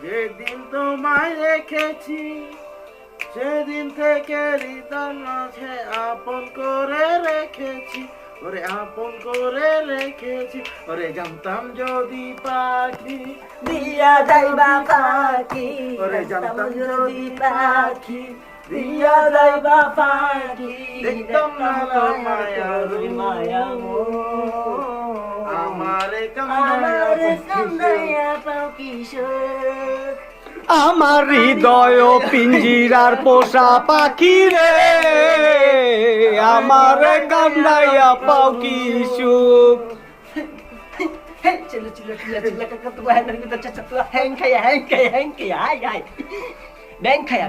যেদিন তোমায় রেখেছি সেদিন থেকে হৃদয় মাঝে আপন করে রেখেছি, ওরে আপন করে রেখেছি, ওরে জানতাম যদি পাখি দিয়া যাইবা পাখি, ওরে জানতাম যদি পাখি দিয়া যাইবা পাখি, দেখতাম না তোর মায়ার মায়া আমারে আমারে কান্দাইয়া কান্দাইয়া পাও কিশোর। আমার হৃদয় পিঞ্জিরার পোষা পাখি রে, আমার কান্দাইয়া পাও কি সুখ। Cila cila cila cila kakak tu bahan dari kita cacat tu hang kaya hai hai. Bang kaya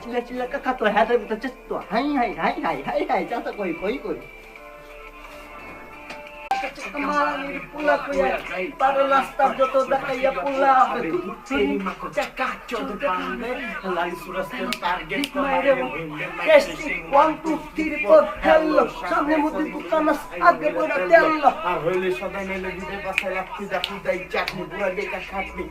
cila cila kakak tu bahan dari kita cacat tu hai jangan koi. Kemarin pula kuya pada lastar joto dah kaya pula cakacau depan lagi sudah target Testing 1 2 3 4 hello সামনে মধ্যে দোকানাস আগে পড়া তেল্লো আর হইলে সদাই মেলে দিতে পাশে লাগতে দেখি যাই চাটনি পুরা দেখা খাটনি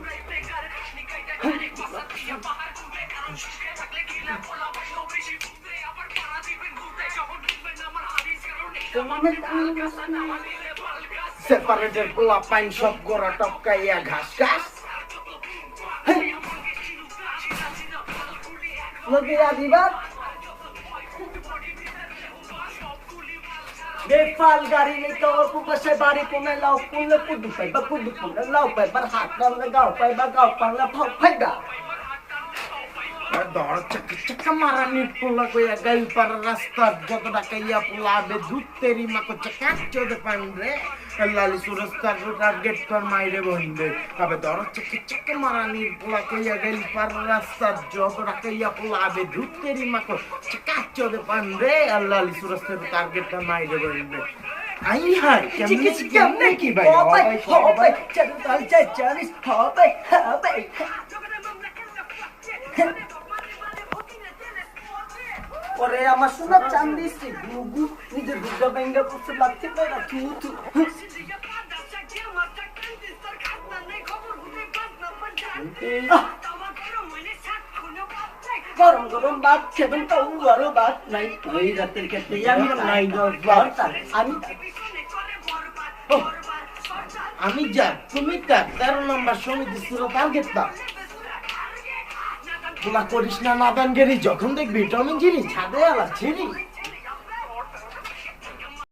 সেপারেটের পোলা পাইন সব গোড়া টপকাইয়া ঘাস ঘাস Lagi adibat Befal gari ni kau aku pasal bari pun lau pun le kudu pai ba kudu pun lau pai berhat dan legau pai bagau pang la phau pai da দর চাকা মারানি পোলা কইয়া গাইল পার রাস্তা যত ডাকাইয়া পোলা বে দুতেরি মাকো চাকাচ্চো দে পান্ডে লালি সুরস্তার টার্গেট কর মাইরে বন্ধে আবে দর চাকা মারানি পোলা কইয়া গাইল পার রাস্তা যত ডাকাইয়া পোলা বে দুতেরি মাকো চাকাচ্চো দে পান্ডে লালি সুরস্তার টার্গেট কর মাইরে বন্ধে আই হাই কেমনে কি ভাই hobai chadal chacharis hobai ওরে আমার সোনা চাঁদি সে গুগু নিজের দুর্গা বেঙ্গা করতে লাগতে পারে না তু গরম গরম ভাত খেবেন তো আরো ভাত নাই ওই রাতের ক্ষেত্রে আমি নাই আমি যা তুমি কার 13 নম্বর সমিতি ছিল টার্গেট দাও তোলা করিস না নাদানগিরি যখন দেখবি টমিন জিরি ছাদে আলা ছিরি